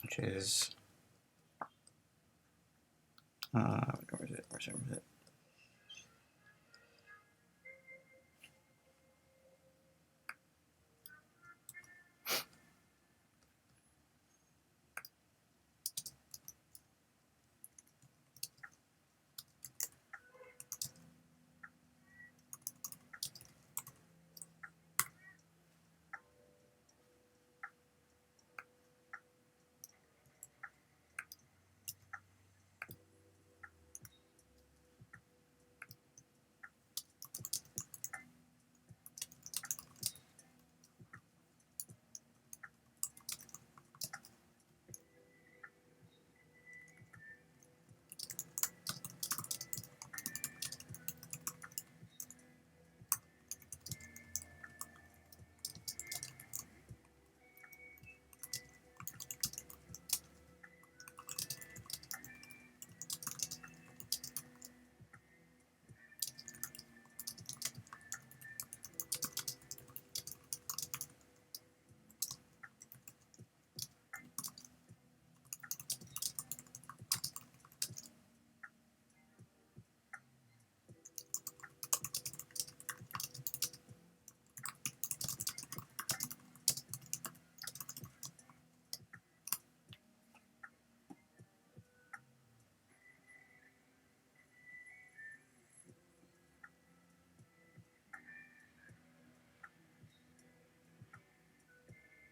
which is where's it?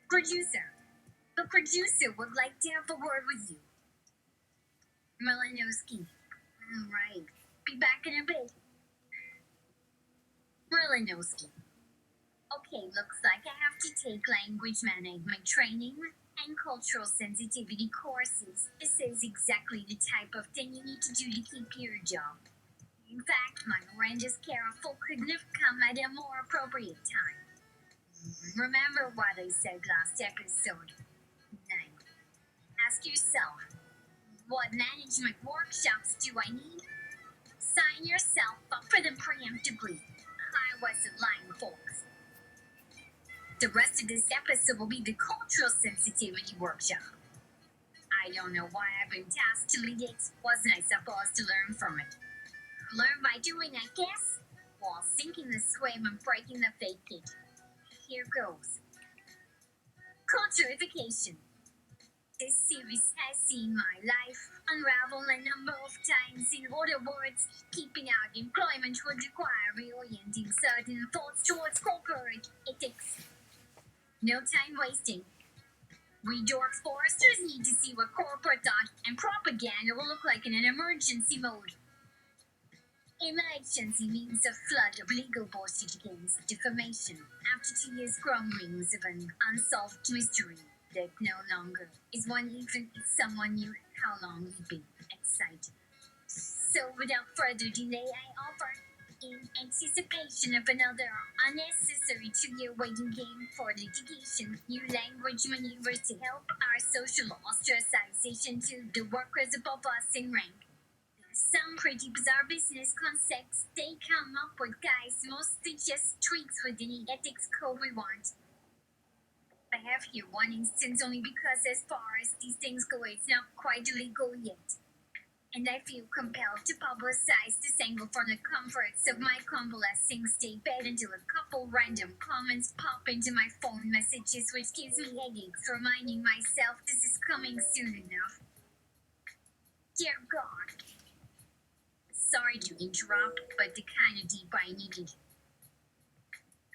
Producer. The producer would like to have a word with you. Malinowski. All right. Be back in a bit. Malinowski. Okay, looks like I have to take language management training and cultural sensitivity courses. This is exactly the type of thing you need to do to keep your job. In fact, my horrendous careful couldn't have come at a more appropriate time. Remember what I said last episode. 9. Ask yourself, what management workshops do I need? Sign yourself up for them preemptively. I wasn't lying, folks. The rest of this episode will be the cultural sensitivity workshop. I don't know why I've been tasked to lead it. Wasn't I supposed to learn from it? Learn by doing, I guess? While sinking the swim and breaking the fake it. Here goes. Culturification. This series has seen my life unravel a number of times. In other words, keeping out employment would require reorienting certain thoughts towards corporate ethics. No time wasting. We Dork Foresters need to see what corporate thought and propaganda will look like in an emergency mode. Emergency means a flood of legal bullshit against defamation after 2 years grumblings of an unsolved mystery that no longer is one even if someone knew how long you've been excited. So without further delay, I offer, in anticipation of another unnecessary 2-year waiting game for litigation, new language maneuvers to help our social ostracization to the workers above us in rank. Some pretty bizarre business concepts they come up with, guys, mostly just tweaks within the ethics code we want. I have here one instance only because as far as these things go, it's not quite illegal yet. And I feel compelled to publicize this angle from the comforts of my convalescing state bed until a couple random comments pop into my phone messages, which gives me headaches, reminding myself this is coming soon enough. Dear God. Sorry to interrupt, but the kind of deep I needed.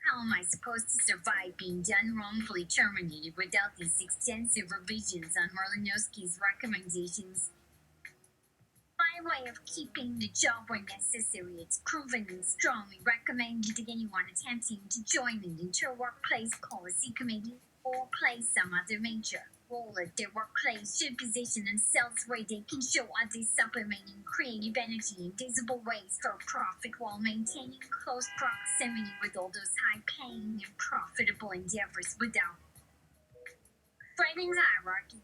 How am I supposed to survive being done wrongfully terminated without these extensive revisions on Marlinowski's recommendations? By way of keeping the job where necessary, it's proven and strongly recommended to anyone attempting to join an inter-workplace policy committee or play some other major role at their workplace should position themselves where they can show others supplementing creative energy in visible ways for profit while maintaining close proximity with all those high-paying and profitable endeavors without frightening hierarchy.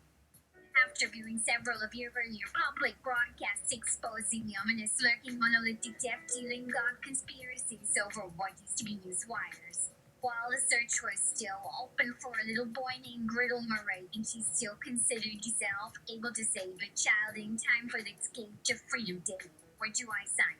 After viewing several of your earlier public broadcasts exposing the ominous lurking monolithic death-dealing god conspiracies over what used to be news wires, While the search was still open for a little boy named Griddle Murray, and she still considered herself able to save a child in time for the escape to Freedom Day. Where do I sign?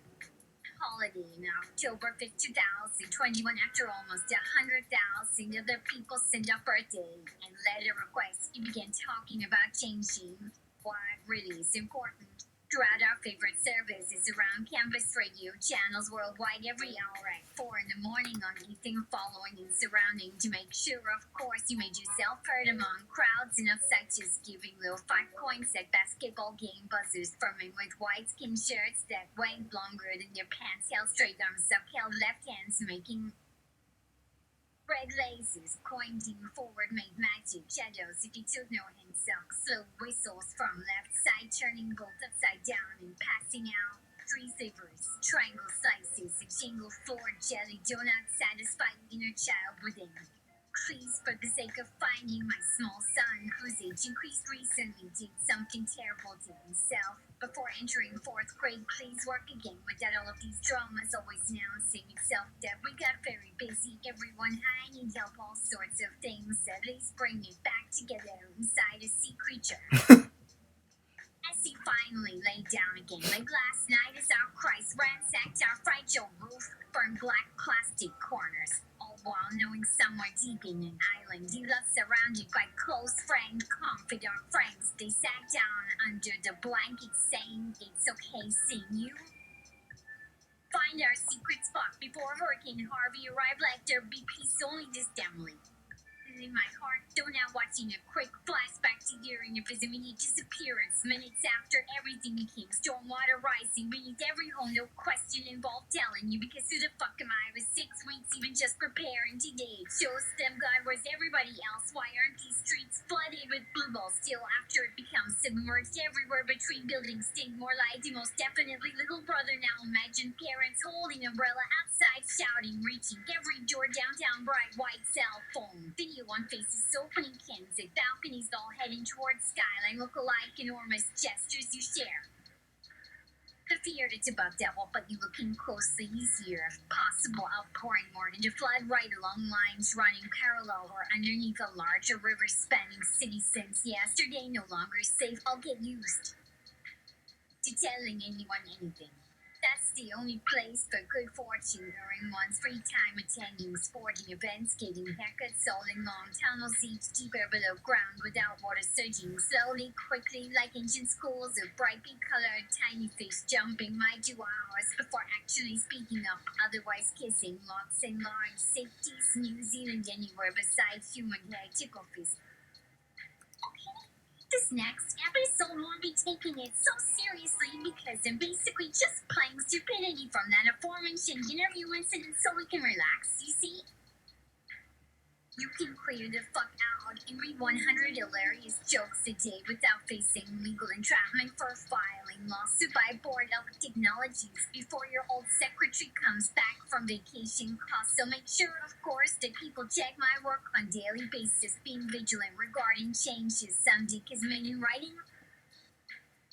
Holiday in October 5th, 2021, after almost 100,000 other people sent a birthday and letter requests, he began talking about changing what really is important. Throughout our favorite services around campus radio channels worldwide every hour at 4 in the morning on anything following and surrounding to make sure, of course, you made yourself heard among crowds enough such as giving little 5 coins at basketball game buzzers for men with white skin shirts that waved longer than your pants held straight arms up held left hands making red lasers pointing forward made magic shadows if you took no hints up. Slow whistles from left side turning both upside down and passing out. 3 savers, triangle slices, and shingle floor jelly donut satisfy inner child within. Please, for the sake of finding my small son, whose age increased recently, did something terrible to himself. Before entering 4th grade, please work again without all of these dramas always announcing itself that we got very busy. Everyone, I need help, all sorts of things. At least bring it back together inside a sea creature. As he finally laid down again, like last night as our Christ ransacked our fragile roof, burned black plastic corners, all while knowing somewhere deep in an island he loved, surrounded by close friend, confidant friends, they sat down under the blanket saying, "It's okay seeing you. Find our secret spot before Hurricane Harvey arrived. Let there be peace only this family." In my heart, though now watching a quick flashback to hearing of his immediate disappearance minutes after everything became stormwater rising beneath every home, no question involved telling you, because who the fuck am I with 6 weeks even just preparing today? Shows them God, where's everybody else? Why aren't these streets flooded with blue balls still after it becomes submerged everywhere between buildings? Staying more lively, most definitely little brother now. Imagine parents holding umbrella outside shouting, reaching every door downtown, bright white cell phone video on faces opening cans at balconies all heading towards skyline look alike, enormous gestures you share. The fear that's about devil, but you looking closely easier. Possible outpouring more to flood right along lines running parallel or underneath a larger river spanning city since yesterday no longer safe. I'll get used to telling anyone anything. That's the only place for good fortune during one's free time, attending sporting events, getting haircuts, solving long tunnels each deeper below ground without water surging slowly, quickly, like ancient schools of brightly colored tiny fish jumping my 2 hours before actually speaking up, otherwise kissing lots and large safeties, New Zealand anywhere besides human hair tickle fish. This next episode won't be taking it so seriously because I'm basically just playing stupidity from that aforementioned interview incident so we can relax, you see? You can clear the fuck out and read 100 hilarious jokes a day without facing legal entrapment for filing lawsuit by Board of Technologies before your old secretary comes back from vacation costs. So make sure, of course, that people check my work on daily basis, being vigilant regarding changes someday, because men in writing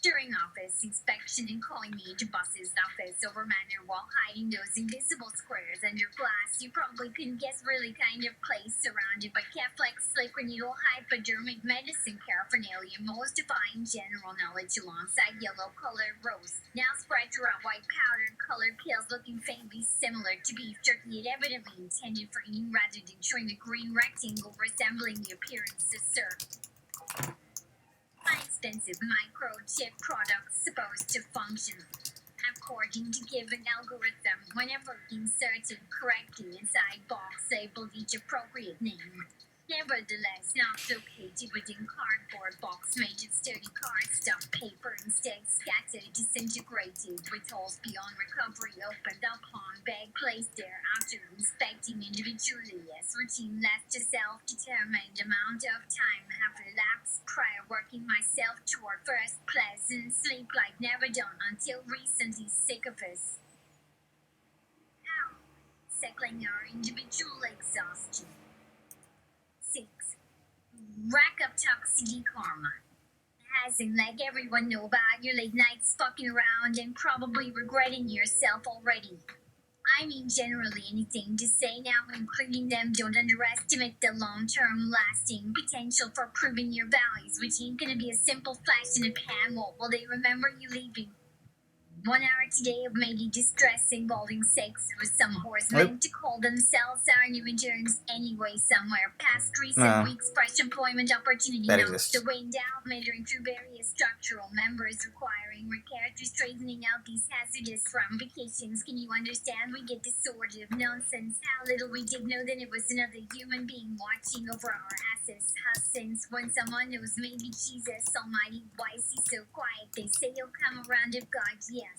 during office inspection and calling me into boss's office over manner while hiding those invisible squares under glass you probably couldn't guess, really kind of place surrounded by Catholic slicker needle hypodermic medicine paraphernalia, most defying general knowledge alongside yellow colored rose now spread throughout white powdered colored pills looking faintly similar to beef jerky, it evidently intended for eating rather than chewing, a green rectangle resembling the appearance of syrup. Expensive microchip products supposed to function according to given algorithm whenever inserted correctly inside box labeled each appropriate name. Nevertheless, not located within cardboard box made of sturdy cardstock paper, instead scattered, disintegrated, with holes beyond recovery opened upon bag placed there after inspecting individually as routine left a self-determined amount of time have elapsed prior working myself toward first pleasant sleep like never done until recently, sick of us. How? Cycling our individual exhaustion. 6. Rack up toxicity karma. As in, let everyone know about your late nights fucking around and probably regretting yourself already. I mean generally anything to say now, including them. Don't underestimate the long-term lasting potential for proving your values, which ain't gonna be a simple flash in a pan. Will they remember you leaving? 1 hour today of maybe distress involving sex with some horse meant to call themselves our new interns anyway somewhere past recent weeks. Fresh employment opportunity That notes exists. the way down measuring through various structural members requiring repair to straightening out these hazardous ramifications. Can you understand? We get this sort of nonsense. How little we did know that it was another human being watching over our asses. How since when someone knows maybe Jesus Almighty, why is he so quiet? They say he'll come around if God, yes.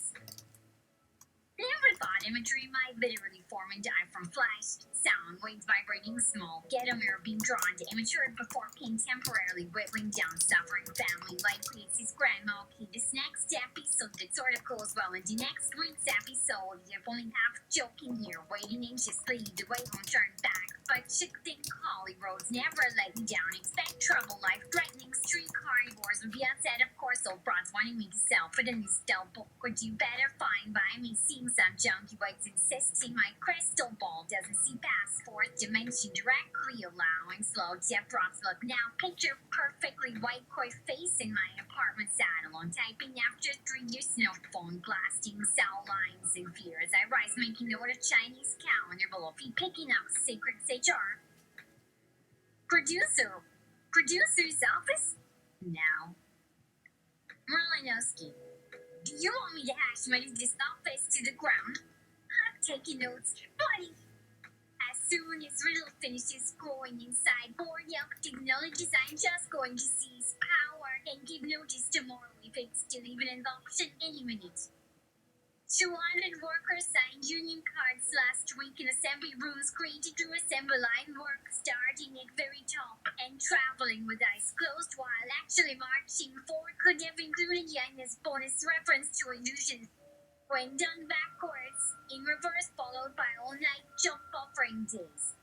Never thought imagery might literally form and die from flash. Sound waves vibrating small. Get a mirror being drawn to immature before pain temporarily whittling down suffering family like creates his grandma. Okay, this next episode that sort of goes well into next week's episode. If only half joking here, waiting anxiously the way won't turn back. But chick think Holly roads never let you down. Expect trouble, life-threatening street carnivores would be outside, of course. Old broads wanting me to sell for the new style book. Would you better find by me? Seeing some junkie whites insisting my crystal ball doesn't see past fourth dimension directly, allowing slow depth drops. Look now, picture perfectly white koi face in my apartment saddle on typing after 3 years snow phone blasting cell lines in fear as I rise making note of Chinese calendar below feet picking up sacred HR. Producer's office? No. Merlinowski, do you want me to hash this office to the ground? I'm taking notes, buddy. As soon as Riddle finishes growing inside board yuck technologies, I'm just going to seize power and give notice tomorrow if it's still even an option any minute. 200 workers signed union cards last week in assembly rooms created to assemble line work, starting at very top and traveling with eyes closed while actually marching forward. Could have included Yanna's bonus reference to illusions when done backwards, in reverse, followed by all-night jump offering days.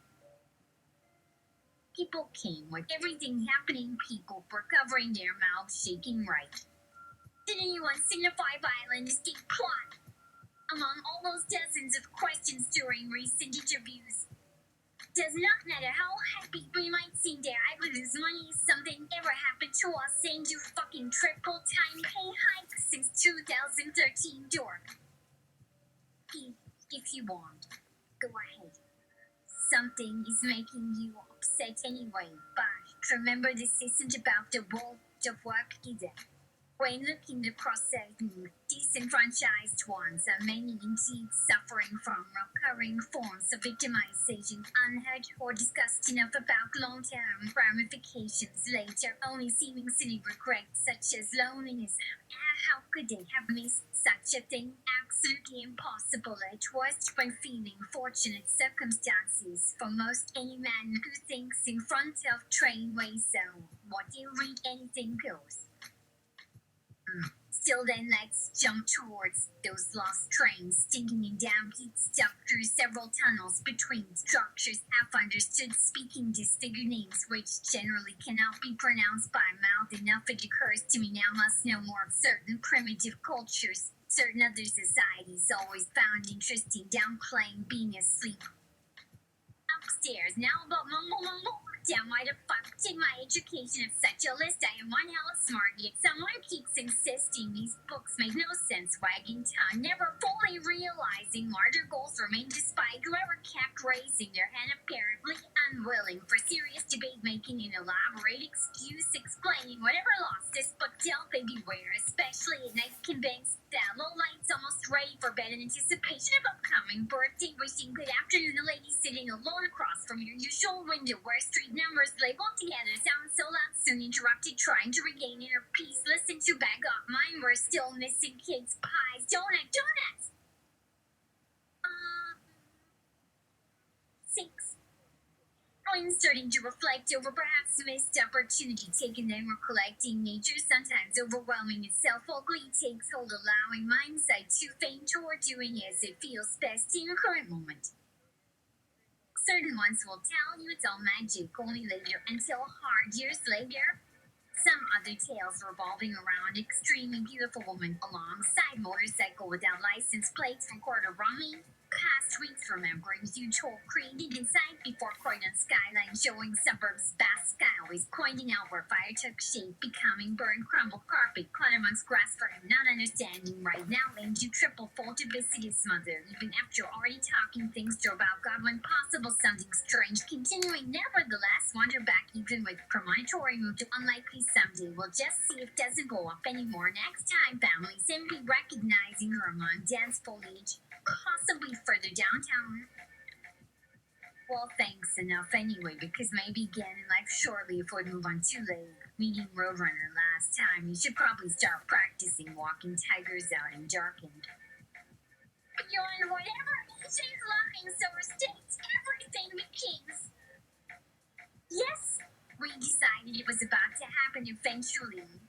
People came with everything happening. People were covering their mouths, shaking right. Did anyone signify violent escape plot? Among all those dozens of questions during recent interviews, does not matter how happy we might seem there, I would lose money if something ever happened to us. Saying you fucking triple time pay hike since 2013, Dork. If you want, go ahead. Something is making you upset anyway, but remember this isn't about the world of work either. When looking across certain disenfranchised ones are many indeed suffering from recurring forms of victimization, unheard or discussed enough about long-term ramifications later, only seeming silly regrets such as loneliness. How could they have missed such a thing? Absolutely impossible at worst when feeling fortunate circumstances for most any man who thinks in front of trainways. So what you read, anything goes. Still then, let's jump towards those lost trains, stinking in damp heat, stuck through several tunnels between structures, half understood, speaking disfigured names which generally cannot be pronounced by mouth. Enough it occurs to me now must know more of certain primitive cultures, certain other societies always found interesting, downplaying being asleep. Upstairs, now about mumble. Damn, why the fuck did my education have such a list? I am one hell of smart, yet someone keeps insisting these books make no sense. Wagging tongue, never fully realizing larger goals remain despite whoever kept raising their hand, apparently unwilling for serious debate, making an elaborate excuse explaining whatever lost this book dealt. They beware, especially at night, convinced that low lights almost ready for bed in anticipation of upcoming birthday, wishing good afternoon. The lady sitting alone across from your usual window where street numbers labeled together sound so loud, soon interrupted, trying to regain inner peace. Listen to back up, mine were still missing kids' pies, donuts. 6. When starting to reflect over perhaps missed opportunity taken then recollecting nature sometimes overwhelming itself, while glee takes hold, allowing mindsight to faint toward doing as it feels best in your current moment. Certain ones will tell you it's all magic only later, until hard years later. Some other tales revolving around extremely beautiful woman alongside motorcycle without license plates from quarter rummy. Past weeks remembering you told created inside before Croydon skyline showing suburbs vast skyways pointing out where fire took shape, becoming burned crumbled carpet caught amongst grass for not understanding right now aimed you triple fold to visit his mother even after already talking things through about God when possible something strange continuing nevertheless wander back even with premonitory move to unlikely someday we'll just see if doesn't go up anymore next time family simply recognizing her among dense foliage possibly further downtown. Well, thanks enough anyway, because maybe again in life shortly if we move on too late. Meeting Roadrunner last time, you should probably start practicing walking tigers out in darkened. Beyond whatever AJ's lines or states, everything became. Yes, we decided it was about to happen eventually.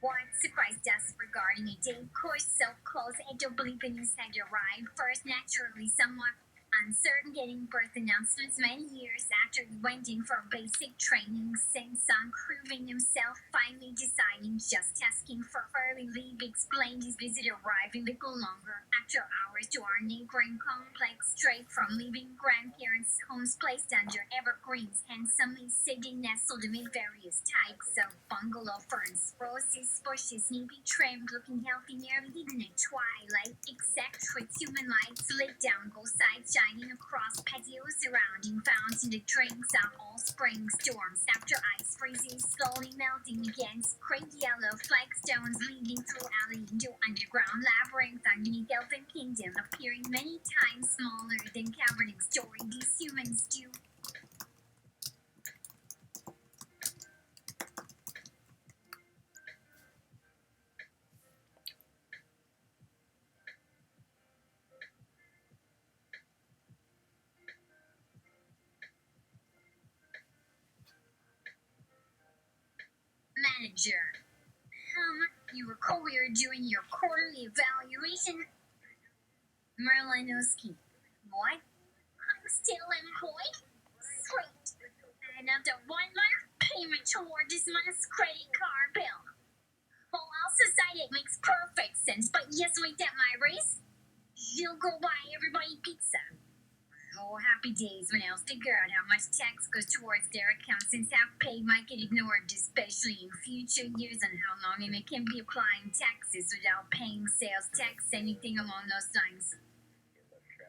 What surprised us regarding a day course so close I don't believe the news had arrived first naturally somewhat uncertain getting birth announcements many years after he went in for basic training since on proving himself finally deciding just asking for early leave explained his visit arriving a little longer after hours to our neighboring complex straight from leaving grandparents' homes placed under evergreens handsomely sitting nestled amid various types of bungalow ferns, roses, bushes, neatly trimmed, looking healthy, nearly hidden in twilight, except with human lights lit down both sides shining across patios surrounding fountain that drinks out all spring storms after ice freezes slowly melting against great yellow flagstones leading through alley into underground labyrinth underneath elfin kingdom appearing many times smaller than governing story these humans do. Manager. You recall we were doing your quarterly evaluation? Merlinowski. What? I'm still employed? Sweet. Another 1 month payment toward this month's credit card bill. Well, I'll decide it makes perfect sense, but yes, wait at my race. You'll go buy everybody pizza. Oh, happy days when I'll figure out how much tax goes towards their accounts since half pay might get ignored, especially in future years, and how long they can be applying taxes without paying sales tax, anything along those lines.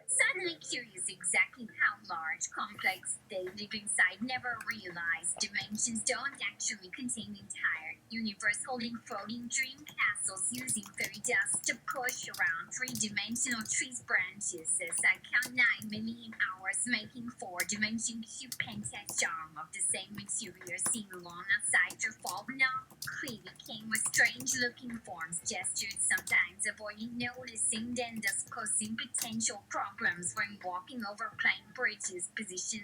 Suddenly curious exactly how large, complex they live inside, never realized dimensions don't actually contain the entire universe, holding floating dream castles using fairy dust to push around three-dimensional trees branches as I count 9 million hours making 4-dimension cube pentagon of the same material seen along outside your fall now clearly came with strange looking forms gestured sometimes avoiding noticing then thus causing potential problems when walking over plain bridges position.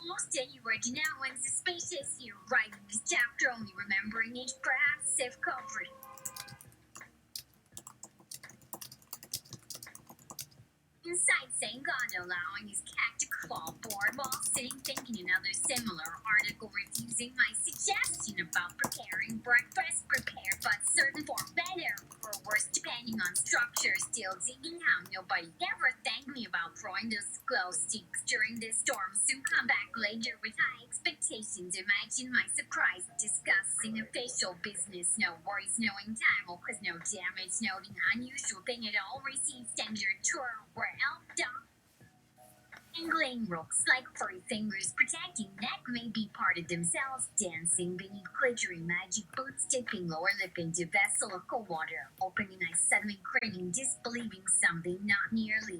Almost anywhere to now when suspicious you writing this chapter only remembering each perhaps if covered. Inside saying God allowing his cat to claw board while sitting thinking another similar article refusing my suggestion about preparing breakfast prepared but certain for better or worse depending on structure still digging how nobody ever thanked me about throwing those glow sticks during this storm soon come back later with high expectations imagine my surprise discussing official business no worries knowing time or cause no damage noting unusual thing at all received standard tour where elf dog angling ropes like furry fingers protecting neck may be part of themselves dancing beneath glittering magic boots dipping lower lip into vessel of cold water opening eyes suddenly grinning disbelieving something not nearly